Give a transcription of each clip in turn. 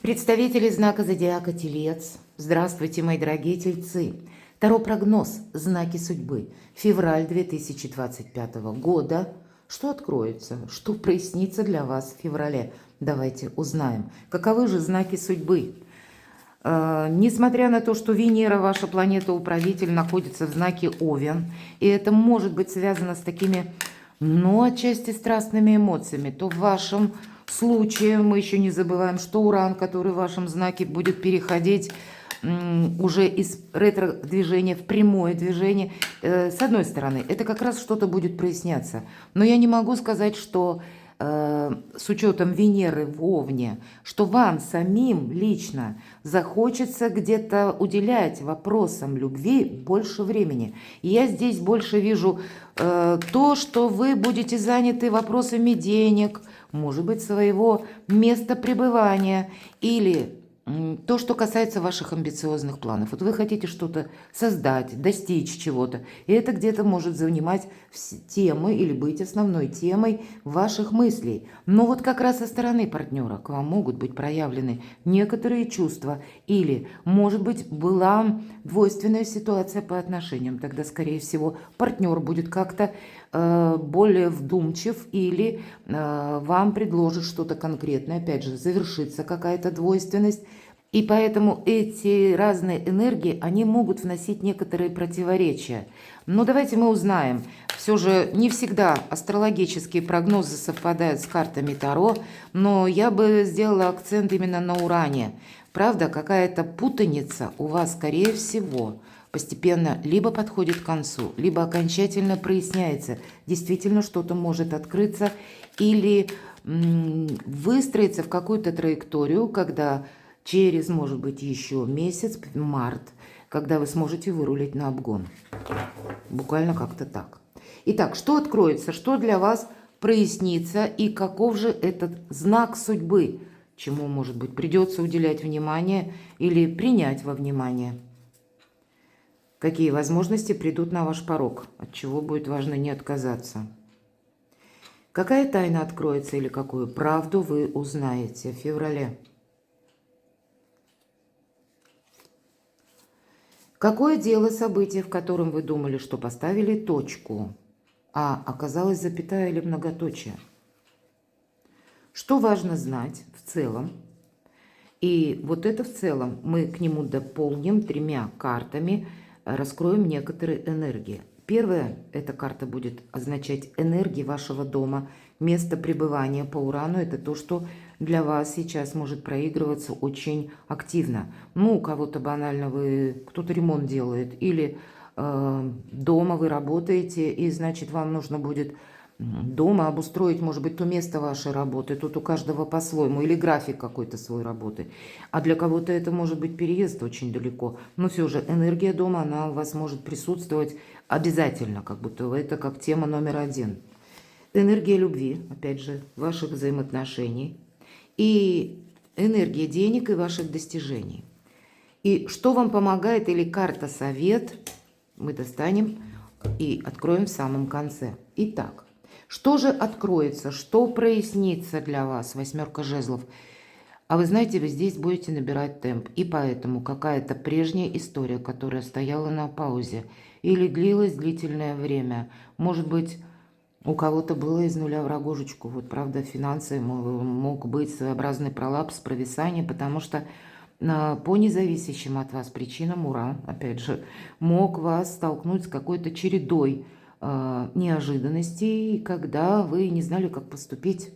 Представители знака зодиака Телец. Здравствуйте, мои дорогие тельцы. Таро-прогноз. Знаки судьбы. Февраль 2025 года. Что откроется? Что прояснится для вас в феврале? Давайте узнаем. Каковы же знаки судьбы? Несмотря на то, что Венера, ваша планета-управитель, находится в знаке Овен, и это может быть связано с такими, отчасти страстными эмоциями, то в вашем случае мы еще не забываем, что Уран, который в вашем знаке, будет переходить уже из ретро-движения в прямое движение. С одной стороны, это как раз что-то будет проясняться. Но я не могу сказать, что с учетом Венеры в Овне, что вам самим лично захочется где-то уделять вопросам любви больше времени. И я здесь больше вижу то, что вы будете заняты вопросами денег, может быть, своего места пребывания или то, что касается ваших амбициозных планов. Вот вы хотите что-то создать, достичь чего-то, и это где-то может занимать темы или быть основной темой ваших мыслей. Но вот как раз со стороны партнера к вам могут быть проявлены некоторые чувства, или, может быть, была двойственная ситуация по отношениям. Тогда, скорее всего, партнер будет как-то более вдумчив или вам предложит что-то конкретное, опять же, завершится какая-то двойственность. И поэтому эти разные энергии, они могут вносить некоторые противоречия. Но давайте мы узнаем. Все же не всегда астрологические прогнозы совпадают с картами Таро, но я бы сделала акцент именно на Уране. Правда, какая-то путаница у вас, скорее всего, постепенно либо подходит к концу, либо окончательно проясняется. Действительно что-то может открыться или выстроиться в какую-то траекторию, когда через, может быть, еще месяц, март, когда вы сможете вырулить на обгон. Буквально как-то так. Итак, что откроется, что для вас прояснится и каков же этот знак судьбы, чему, может быть, придется уделять внимание или принять во внимание. Какие возможности придут на ваш порог, от чего будет важно не отказаться. Какая тайна откроется или какую правду вы узнаете в феврале? Какое дело, событие, в котором вы думали, что поставили точку, а оказалось запятая или многоточие? Что важно знать в целом? И вот это в целом мы к нему дополним 3 картами, раскроем некоторые энергии. Первая, эта карта будет означать энергии вашего дома, место пребывания по Урану. Это то, что для вас сейчас может проигрываться очень активно. У кого-то банально кто-то ремонт делает, или дома вы работаете, и значит вам нужно будет дома обустроить, может быть, то место вашей работы, тут у каждого по-своему, или график какой-то свой работы. А для кого-то это может быть переезд очень далеко. Но все же энергия дома, она у вас может присутствовать обязательно, как будто это как тема номер 1. Энергия любви, опять же, ваших взаимоотношений. И энергия денег и ваших достижений. И что вам помогает, или карта совет, мы достанем и откроем в самом конце. Итак. Что же откроется, что прояснится для вас, 8 жезлов? А вы знаете, вы здесь будете набирать темп. И поэтому какая-то прежняя история, которая стояла на паузе или длилась длительное время, может быть, у кого-то было из нуля в рогожечку. Вот, правда, финансы мог быть своеобразный пролапс, провисание, потому что по независящим от вас причинам Уран, опять же, мог вас столкнуть с какой-то чередой неожиданностей, когда вы не знали, как поступить.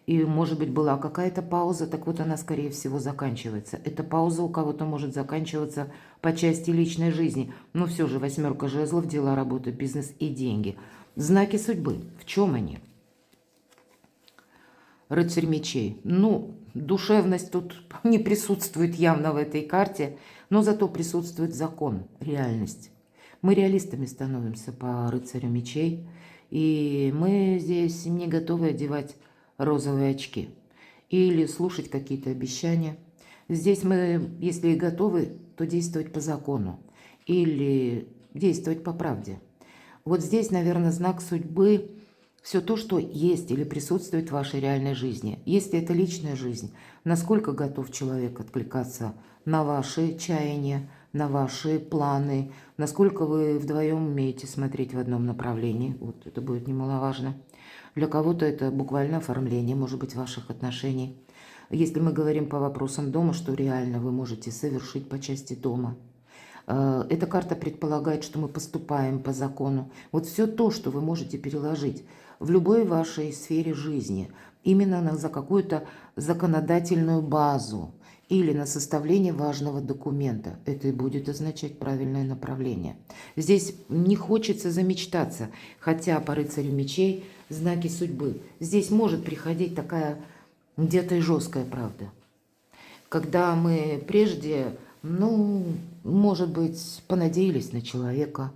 И, может быть, была какая-то пауза, так вот она, скорее всего, заканчивается. Эта пауза у кого-то может заканчиваться по части личной жизни. Но все же 8 жезлов, дела, работа, бизнес и деньги. Знаки судьбы. В чем они? Рыцарь мечей. Душевность тут не присутствует явно в этой карте, но зато присутствует закон, реальность. Мы реалистами становимся по рыцарю мечей, и мы здесь не готовы одевать розовые очки или слушать какие-то обещания. Здесь мы, если и готовы, то действовать по закону или действовать по правде. Вот здесь, наверное, знак судьбы все то, что есть или присутствует в вашей реальной жизни. Если это личная жизнь, насколько готов человек откликаться на ваши чаяния, на ваши планы, насколько вы вдвоем умеете смотреть в одном направлении. Вот это будет немаловажно. Для кого-то это буквально оформление, может быть, ваших отношений. Если мы говорим по вопросам дома, что реально вы можете совершить по части дома. Эта карта предполагает, что мы поступаем по закону. Вот все то, что вы можете переложить в любой вашей сфере жизни, именно за какую-то законодательную базу или на составление важного документа, это и будет означать правильное направление. Здесь не хочется замечтаться, хотя по рыцарю мечей знаки судьбы. Здесь может приходить такая где-то и жесткая правда. Когда мы прежде, может быть, понадеялись на человека,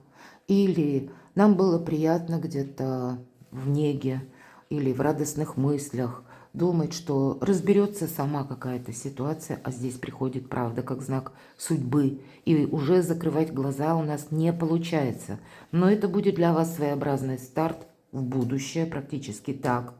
или нам было приятно где-то в неге или в радостных мыслях думать, что разберется сама какая-то ситуация, а здесь приходит правда как знак судьбы, и уже закрывать глаза у нас не получается. Но это будет для вас своеобразный старт в будущее, практически так,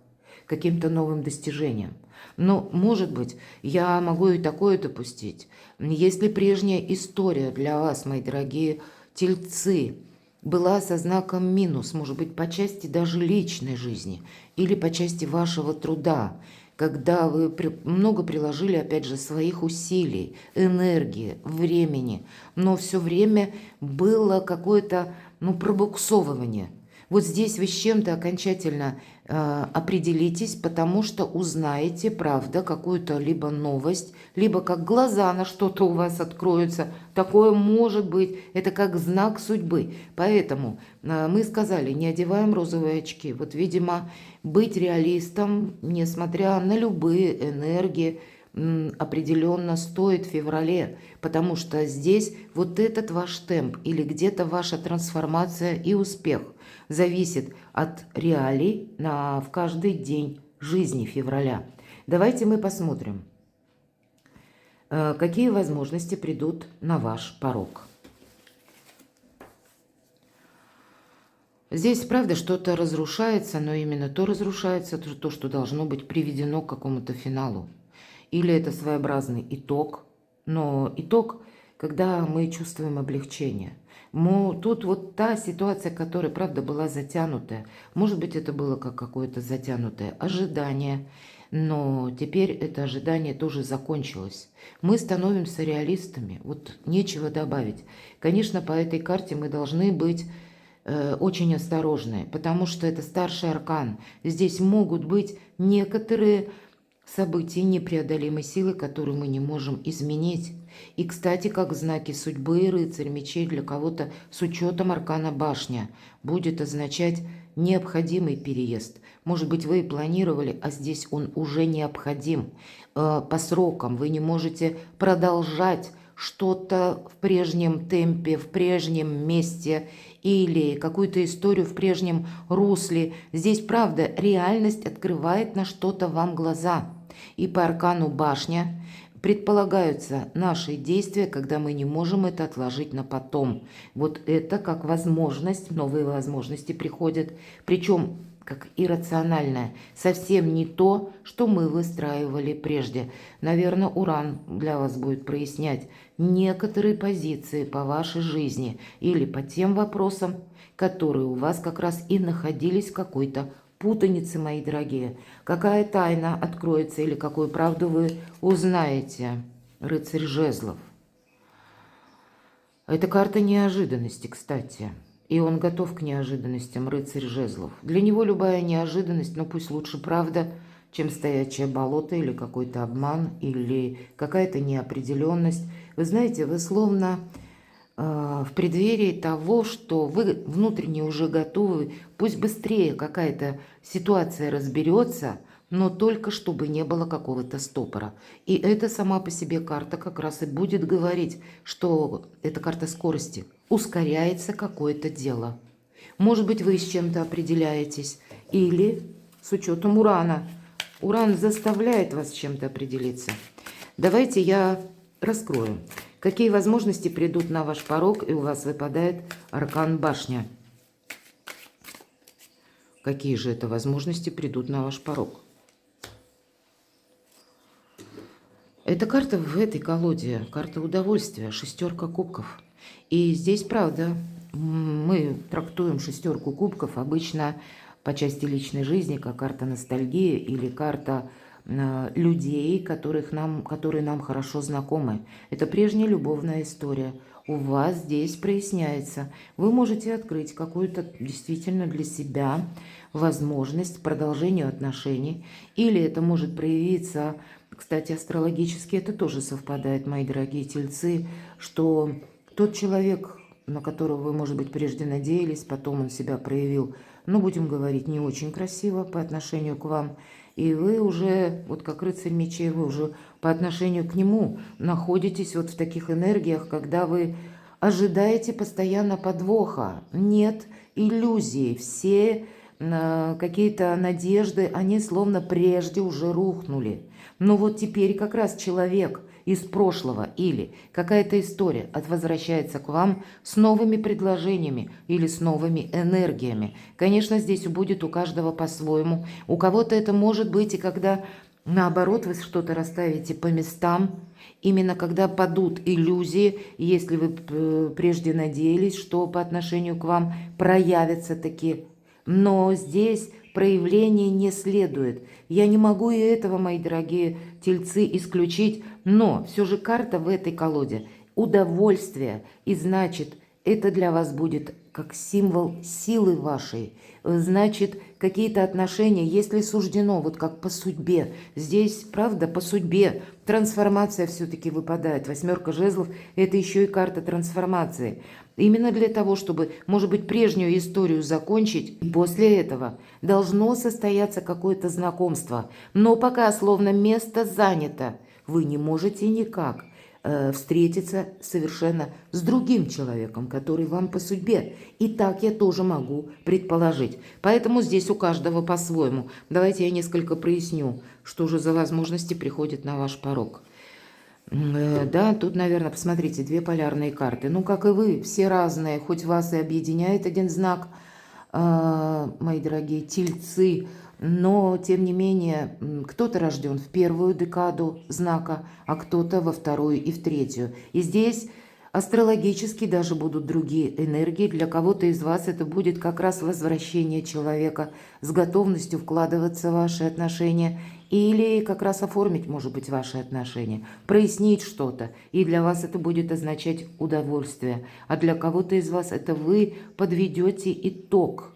каким-то новым достижением. Но, может быть, я могу и такое допустить. Если прежняя история для вас, мои дорогие тельцы, была со знаком минус, может быть, по части даже личной жизни или по части вашего труда, когда вы много приложили, опять же, своих усилий, энергии, времени, но все время было какое-то, пробуксовывание. Вот здесь вы с чем-то окончательно определитесь, потому что узнаете, правда, какую-то либо новость, либо как глаза на что-то у вас откроются. Такое может быть, это как знак судьбы. Поэтому мы сказали, не одеваем розовые очки. Вот, видимо, быть реалистом, несмотря на любые энергии, определенно стоит в феврале, потому что здесь вот этот ваш темп или где-то ваша трансформация и успех зависит от реалий в каждый день жизни февраля. Давайте мы посмотрим, какие возможности придут на ваш порог. Здесь, правда, что-то разрушается, но именно то разрушается, то, что должно быть приведено к какому-то финалу. Или это своеобразный итог, но итог, когда мы чувствуем облегчение. Тут вот та ситуация, которая, правда, была затянутая. Может быть, это было как какое-то затянутое ожидание, но теперь это ожидание тоже закончилось. Мы становимся реалистами, вот нечего добавить. Конечно, по этой карте мы должны быть очень осторожны, потому что это старший аркан. Здесь могут быть некоторые события непреодолимой силы, которые мы не можем изменить. И, кстати, как знаки судьбы, рыцарь мечей для кого-то с учетом аркана башня будет означать необходимый переезд. Может быть, вы и планировали, а здесь он уже необходим. По срокам вы не можете продолжать что-то в прежнем темпе, в прежнем месте или какую-то историю в прежнем русле. Здесь, правда, реальность открывает на что-то вам глаза. И по аркану башня предполагаются наши действия, когда мы не можем это отложить на потом. Вот это как возможность, новые возможности приходят, причем как иррациональное, совсем не то, что мы выстраивали прежде. Наверное, Уран для вас будет прояснять некоторые позиции по вашей жизни или по тем вопросам, которые у вас как раз и находились в какой-то путанице, мои дорогие. Какая тайна откроется или какую правду вы узнаете, рыцарь жезлов? Это карта неожиданности, кстати. И он готов к неожиданностям, рыцарь жезлов. Для него любая неожиданность, пусть лучше правда, чем стоячее болото или какой-то обман, или какая-то неопределенность. Вы знаете, вы словно в преддверии того, что вы внутренне уже готовы, пусть быстрее какая-то ситуация разберется, но только чтобы не было какого-то стопора. И эта сама по себе карта как раз и будет говорить, что это карта скорости. Ускоряется какое-то дело. Может быть, вы с чем-то определяетесь, или с учетом Урана. Уран заставляет вас с чем-то определиться. Давайте я раскрою. Какие возможности придут на ваш порог, и у вас выпадает аркан башня. Какие же это возможности придут на ваш порог? Эта карта в этой колоде, карта удовольствия, шестерка кубков. И здесь, правда, мы трактуем шестерку кубков обычно по части личной жизни, как карта ностальгии или карта людей, которые нам хорошо знакомы. Это прежняя любовная история. У вас здесь проясняется. Вы можете открыть какую-то действительно для себя возможность продолжению отношений. Или это может проявиться, кстати, астрологически это тоже совпадает, мои дорогие тельцы, что тот человек, на которого вы, может быть, прежде надеялись, потом он себя проявил, ну, будем говорить, не очень красиво по отношению к вам, и вы уже, вот как рыцарь мечей, вы уже по отношению к нему находитесь вот в таких энергиях, когда вы ожидаете постоянно подвоха, нет иллюзий, все какие-то надежды, они словно прежде уже рухнули. Но вот теперь как раз человек из прошлого или какая-то история возвращается к вам с новыми предложениями или с новыми энергиями. Конечно, здесь будет у каждого по-своему. У кого-то это может быть и когда наоборот вы что-то расставите по местам, именно когда падут иллюзии, если вы прежде надеялись, что по отношению к вам проявятся такие. Но здесь проявления не следует. Я не могу и этого, мои дорогие тельцы, исключить, но все же карта в этой колоде удовольствие, и значит, это для вас будет как символ силы вашей, значит, какие-то отношения, если суждено, вот как по судьбе, здесь, правда, по судьбе, трансформация все-таки выпадает. Восьмерка жезлов – это еще и карта трансформации. Именно для того, чтобы, может быть, прежнюю историю закончить, и после этого должно состояться какое-то знакомство. Но пока словно место занято, вы не можете никак встретиться совершенно с другим человеком, который вам по судьбе. И так я тоже могу предположить. Поэтому здесь у каждого по-своему. Давайте я несколько проясню, что же за возможности приходят на ваш порог. Да, тут, наверное, посмотрите, две полярные карты. Ну, как и вы, все разные, хоть вас и объединяет один знак, мои дорогие тельцы, но, тем не менее, кто-то рожден в первую декаду знака, а кто-то во вторую и в третью. И здесь астрологически даже будут другие энергии. Для кого-то из вас это будет как раз возвращение человека с готовностью вкладываться в ваши отношения или как раз оформить, может быть, ваши отношения, прояснить что-то. И для вас это будет означать удовольствие. А для кого-то из вас это вы подведете итог.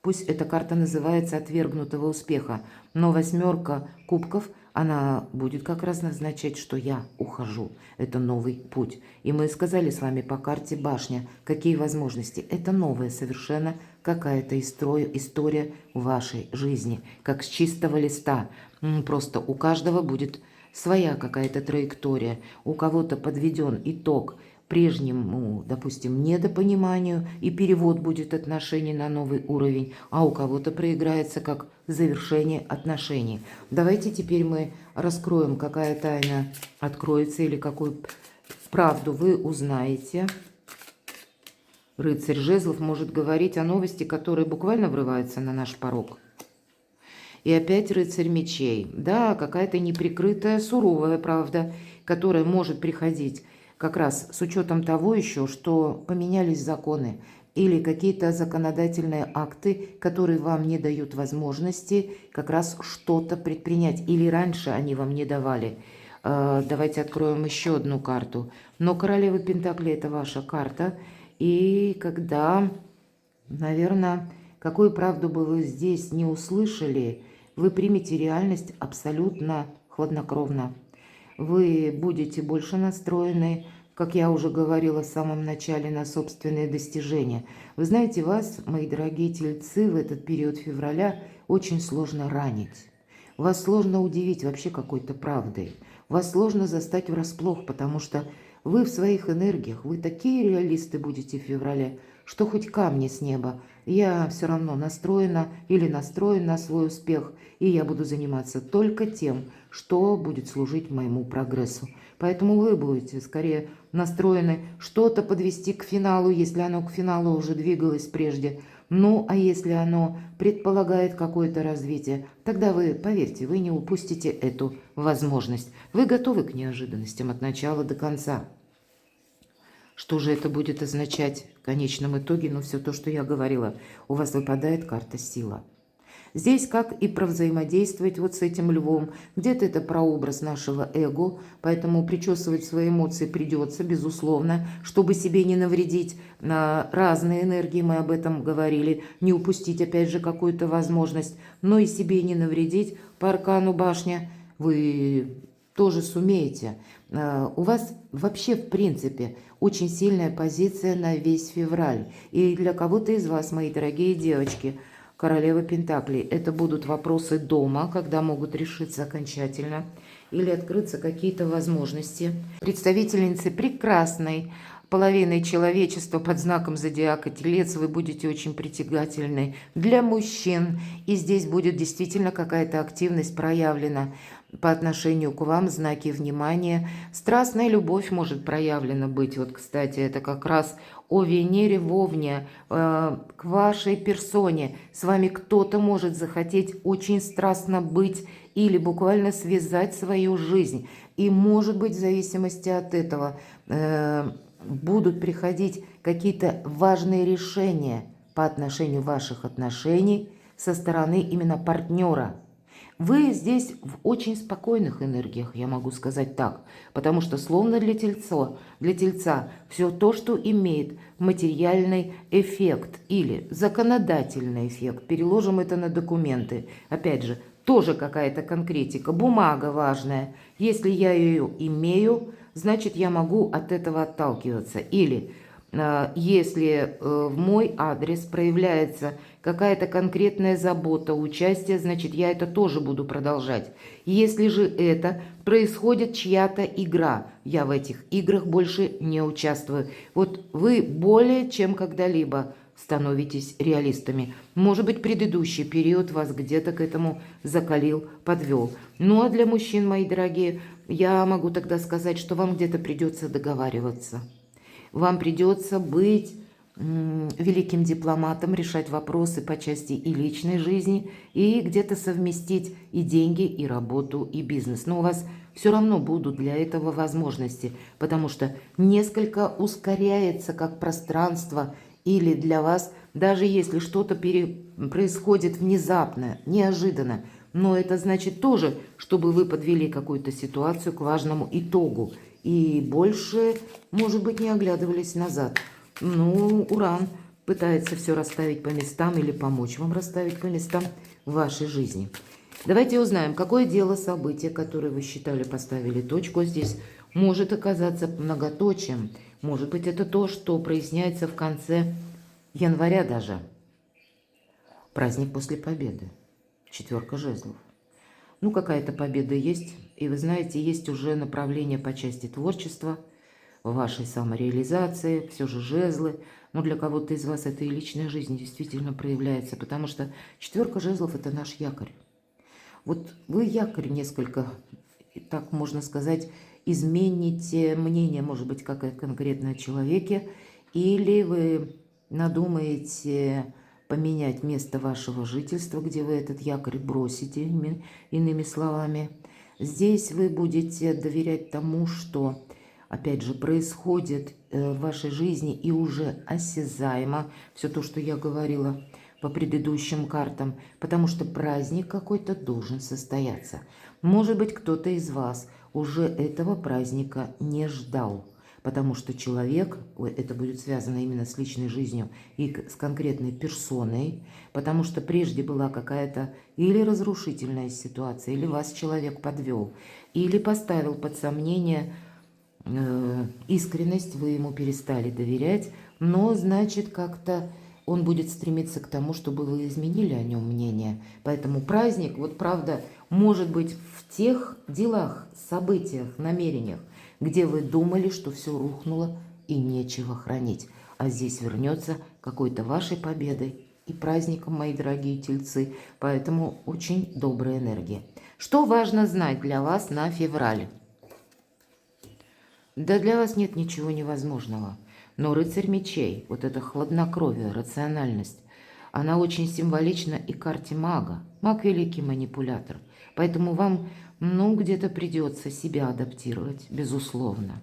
Пусть эта карта называется отвергнутого успеха, но восьмерка кубков, она будет как раз назначать, что я ухожу. Это новый путь. И мы сказали с вами по карте башня, какие возможности. Это новая совершенно какая-то история в вашей жизни, как с чистого листа. Просто у каждого будет своя какая-то траектория. У кого-то подведен итог прежнему, допустим, недопониманию, и перевод будет отношений на новый уровень, а у кого-то проиграется как завершение отношений. Давайте теперь мы раскроем, какая тайна откроется или какую правду вы узнаете. Рыцарь жезлов может говорить о новости, которые буквально врываются на наш порог. И опять рыцарь мечей. Да, какая-то неприкрытая, суровая правда, которая может приходить как раз с учетом того еще, что поменялись законы или какие-то законодательные акты, которые вам не дают возможности как раз что-то предпринять. Или раньше они вам не давали. Давайте откроем еще одну карту. Но королева Пентаклей – это ваша карта. И когда, наверное, какую правду бы вы здесь не услышали, вы примете реальность абсолютно хладнокровно. Вы будете больше настроены, как я уже говорила в самом начале, на собственные достижения. Вы знаете, вас, мои дорогие тельцы, в этот период февраля очень сложно ранить. Вас сложно удивить вообще какой-то правдой. Вас сложно застать врасплох, потому что вы в своих энергиях, вы такие реалисты будете в феврале, что хоть камни с неба. Я все равно настроена или настроен на свой успех, и я буду заниматься только тем, что будет служить моему прогрессу. Поэтому вы будете скорее настроены что-то подвести к финалу, если оно к финалу уже двигалось прежде. Ну, а если оно предполагает какое-то развитие, тогда вы, поверьте, вы не упустите эту возможность. Вы готовы к неожиданностям от начала до конца. Что же это будет означать в конечном итоге? Ну, все то, что я говорила. У вас выпадает карта сила. Здесь как и про взаимодействовать вот с этим львом. Где-то это прообраз нашего эго, поэтому причесывать свои эмоции придется, безусловно, чтобы себе не навредить. На разные энергии мы об этом говорили, не упустить опять же какую-то возможность, но и себе не навредить. По аркану башня вы тоже сумеете. У вас вообще, в принципе, очень сильная позиция на весь февраль. И для кого-то из вас, мои дорогие девочки, Королева Пентаклей, это будут вопросы дома, когда могут решиться окончательно или открыться какие-то возможности. Представительницы прекрасной половины человечества под знаком зодиака Телец, вы будете очень притягательны для мужчин. И здесь будет действительно какая-то активность проявлена по отношению к вам, знаки внимания. Страстная любовь может проявлена быть. Вот, кстати, это как раз о Венере в Овне, к вашей персоне. С вами кто-то может захотеть очень страстно быть или буквально связать свою жизнь. И, может быть, в зависимости от этого будут приходить какие-то важные решения по отношению ваших отношений со стороны именно партнера. Вы здесь в очень спокойных энергиях, я могу сказать так, потому что словно для тельца все то, что имеет материальный эффект или законодательный эффект, переложим это на документы, опять же, тоже какая-то конкретика, бумага важная, если я ее имею, значит я могу от этого отталкиваться, или если в мой адрес проявляется какая-то конкретная забота, участие, значит, я это тоже буду продолжать. Если же это происходит чья-то игра, я в этих играх больше не участвую. Вот вы более чем когда-либо становитесь реалистами. Может быть, предыдущий период вас где-то к этому закалил, подвел. Ну а для мужчин, мои дорогие, я могу тогда сказать, что вам где-то придется договариваться. Вам придется быть великим дипломатом, решать вопросы по части и личной жизни, и где-то совместить и деньги, и работу, и бизнес. Но у вас все равно будут для этого возможности, потому что несколько ускоряется как пространство, или для вас, даже если что-то происходит внезапно, неожиданно, но это значит тоже, чтобы вы подвели какую-то ситуацию к важному итогу. И больше, может быть, не оглядывались назад. Ну, Уран пытается все расставить по местам или помочь вам расставить по местам в вашей жизни. Давайте узнаем, какое дело, событие, которое вы считали, поставили точку здесь, может оказаться многоточием. Может быть, это то, что проясняется в конце января даже. Праздник после победы. 4 жезлов. Ну, какая-то победа есть. И вы знаете, есть уже направление по части творчества, вашей самореализации, все же жезлы. Но для кого-то из вас это и личная жизнь действительно проявляется, потому что 4 жезлов – это наш якорь. Вот вы якорь несколько, так можно сказать, измените мнение, может быть, как конкретно о человеке, или вы надумаете поменять место вашего жительства, где вы этот якорь бросите, иными словами. Здесь вы будете доверять тому, что, опять же, происходит в вашей жизни и уже осязаемо, все то, что я говорила по предыдущим картам, потому что праздник какой-то должен состояться. Может быть, кто-то из вас уже этого праздника не ждал, потому что человек, это будет связано именно с личной жизнью и с конкретной персоной, потому что прежде была какая-то или разрушительная ситуация, или вас человек подвел, или поставил под сомнение искренность, вы ему перестали доверять, но, значит, как-то он будет стремиться к тому, чтобы вы изменили о нем мнение. Поэтому праздник, вот правда, может быть в тех делах, событиях, намерениях, где вы думали, что все рухнуло и нечего хранить. А здесь вернется какой-то вашей победой и праздником, мои дорогие тельцы. Поэтому очень добрая энергия. Что важно знать для вас на февраль? Да для вас нет ничего невозможного. Но рыцарь мечей, вот это хладнокровие, рациональность, она очень символична и карте мага. Маг – великий манипулятор. Поэтому вам, где-то придется себя адаптировать, безусловно.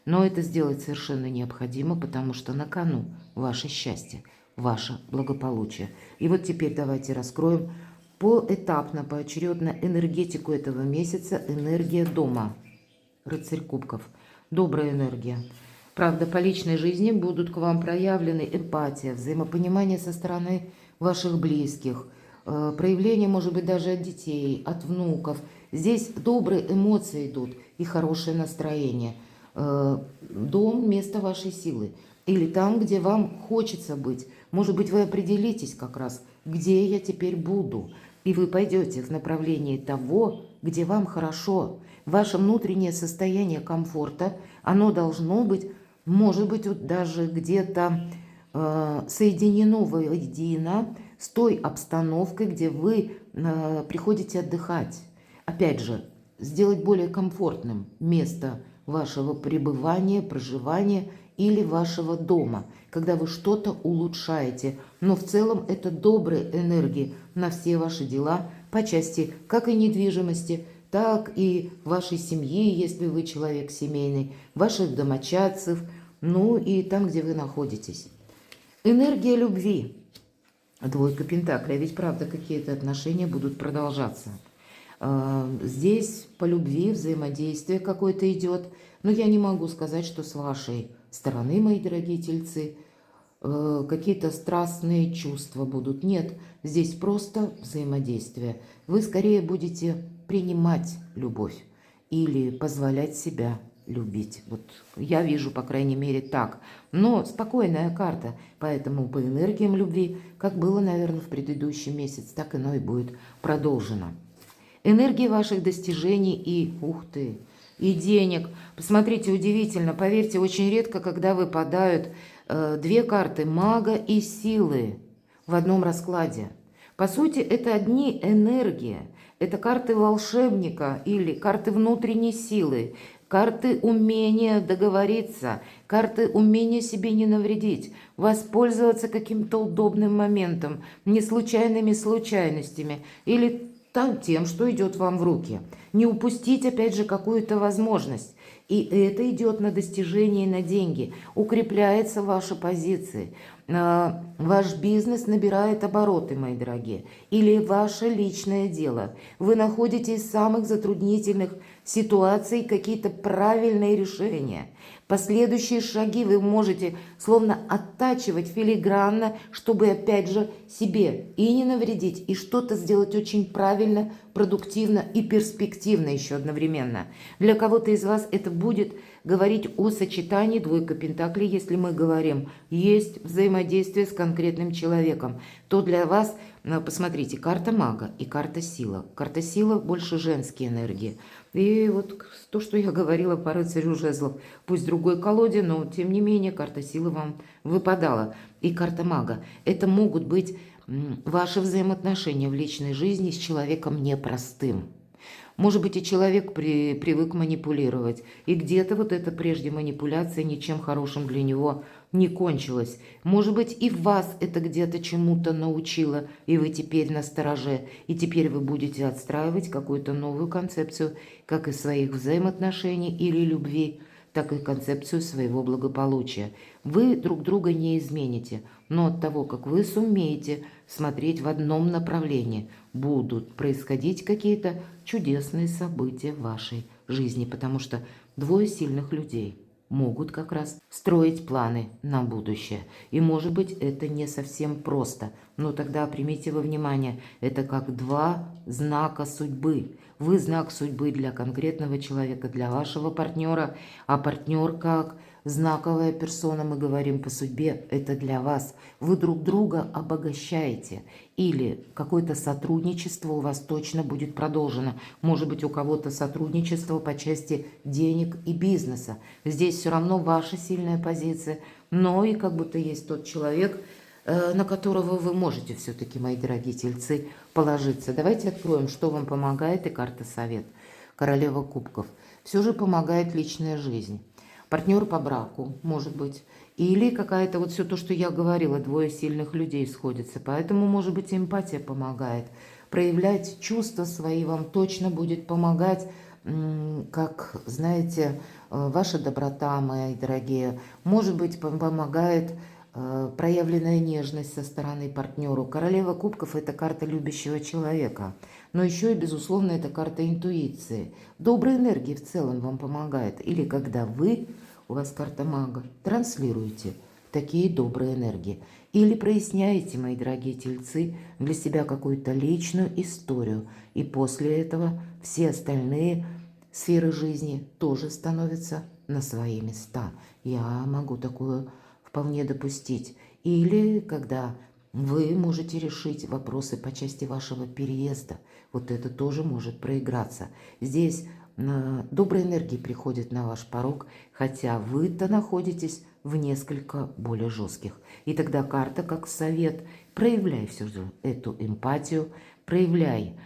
Но это сделать совершенно необходимо, потому что на кону ваше счастье, ваше благополучие. И вот теперь давайте раскроем поэтапно, поочередно энергетику этого месяца. Энергия дома. Рыцарь кубков. Добрая энергия. Правда, по личной жизни будут к вам проявлены эмпатия, взаимопонимание со стороны ваших близких, проявление, может быть, даже от детей, от внуков. Здесь добрые эмоции идут и хорошее настроение. Дом – место вашей силы. Или там, где вам хочется быть. Может быть, вы определитесь как раз, где я теперь буду. И вы пойдете в направлении того, где вам хорошо. Ваше внутреннее состояние комфорта, оно должно быть, может быть, вот даже где-то соединено воедино с той обстановкой, где вы приходите отдыхать. Опять же, сделать более комфортным место вашего пребывания, проживания или вашего дома, когда вы что-то улучшаете. Но в целом это добрые энергии на все ваши дела по части как и недвижимости, так и вашей семьи, если вы человек семейный, ваших домочадцев, и там, где вы находитесь. Энергия любви. Двойка пентаклей. Ведь правда, какие-то отношения будут продолжаться. Здесь по любви взаимодействие какое-то идет. Но я не могу сказать, что с вашей стороны, мои дорогие тельцы, какие-то страстные чувства будут. Нет, здесь просто взаимодействие. Вы скорее будете принимать любовь или позволять себя любить. Вот я вижу, по крайней мере, так. Но спокойная карта, поэтому по энергиям любви, как было, наверное, в предыдущий месяц, так оно и будет продолжено. Энергии ваших достижений и, ух ты, и денег. Посмотрите, удивительно, поверьте, очень редко, когда выпадают две карты мага и силы в одном раскладе. По сути, это одни энергии. Это карты волшебника или карты внутренней силы, карты умения договориться, карты умения себе не навредить, воспользоваться каким-то удобным моментом, не случайными случайностями или тем, что идет вам в руки. Не упустить, опять же, какую-то возможность. И это идет на достижение, на деньги. Укрепляются ваши позиции. Ваш бизнес набирает обороты, мои дорогие. Или ваше личное дело. Вы находите из самых затруднительных ситуаций какие-то правильные решения. Последующие шаги вы можете словно оттачивать филигранно, чтобы опять же себе и не навредить, и что-то сделать очень правильно, продуктивно и перспективно еще одновременно. Для кого-то из вас это будет говорить о сочетании двойка пентаклей, если мы говорим, есть взаимодействие с конкретным человеком, то для вас, посмотрите, карта мага и карта сила. Карта сила больше женские энергии. И вот то, что я говорила по рыцарю жезлов, пусть в другой колоде, но тем не менее карта силы вам выпадала. И карта мага. Это могут быть ваши взаимоотношения в личной жизни с человеком непростым. Может быть, и человек привык манипулировать, и где-то вот эта прежде манипуляция ничем хорошим для него не кончилась. Может быть, и вас это где-то чему-то научило, и вы теперь настороже, и теперь вы будете отстраивать какую-то новую концепцию, как и своих взаимоотношений или любви, так и концепцию своего благополучия. Вы друг друга не измените, но от того, как вы сумеете смотреть в одном направлении, будут происходить какие-то чудесные события в вашей жизни, потому что двое сильных людей могут как раз строить планы на будущее. И может быть это не совсем просто, но тогда примите во внимание, это как два знака судьбы. Вы знак судьбы для конкретного человека, для вашего партнера, а партнер как знаковая персона, мы говорим по судьбе, это для вас. Вы друг друга обогащаете. Или какое-то сотрудничество у вас точно будет продолжено. Может быть, у кого-то сотрудничество по части денег и бизнеса. Здесь все равно ваша сильная позиция, но и как будто есть тот человек, на которого вы можете все-таки, мои дорогие тельцы, положиться. Давайте откроем, что вам помогает, и карта совет. Королева кубков. Все же помогает личная жизнь. Партнер по браку, может быть, Или какая-то вот все то, что я говорила, двое сильных людей сходятся. Поэтому, может быть, эмпатия помогает. Проявлять чувства свои вам точно будет помогать, как, знаете, ваша доброта, мои дорогие. Может быть, помогает проявленная нежность со стороны партнеру. Королева кубков – это карта любящего человека. Но еще и, безусловно, это карта интуиции. Доброй энергии в целом вам помогает. Или когда вы, у вас карта мага, транслируете такие добрые энергии. Или проясняете, мои дорогие тельцы, для себя какую-то личную историю. И после этого все остальные сферы жизни тоже становятся на свои места. Я могу такое вполне допустить. Или когда вы можете решить вопросы по части вашего переезда. Вот это тоже может проиграться. Здесь добрая энергия приходит на ваш порог, хотя вы-то находитесь в несколько более жестких. И тогда карта как совет: проявляй все же эту эмпатию, проявляй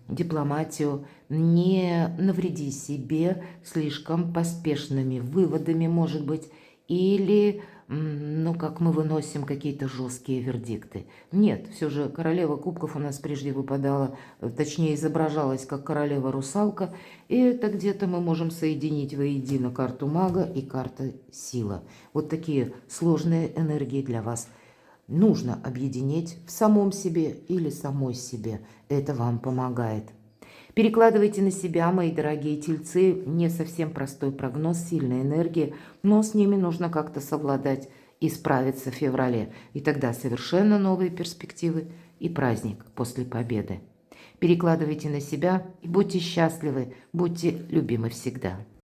дипломатию, не навреди себе слишком поспешными выводами, может быть, или, ну, как мы выносим какие-то жесткие вердикты. Нет, все же королева кубков у нас прежде выпадала, точнее изображалась как королева-русалка, и это где-то мы можем соединить воедино карту мага и карту сила. Вот такие сложные энергии для вас нужно объединить в самом себе или самой себе. Это вам помогает. Перекладывайте на себя, мои дорогие тельцы, не совсем простой прогноз, сильной энергии, но с ними нужно как-то совладать и справиться в феврале. И тогда совершенно новые перспективы и праздник после победы. Перекладывайте на себя и будьте счастливы, будьте любимы всегда.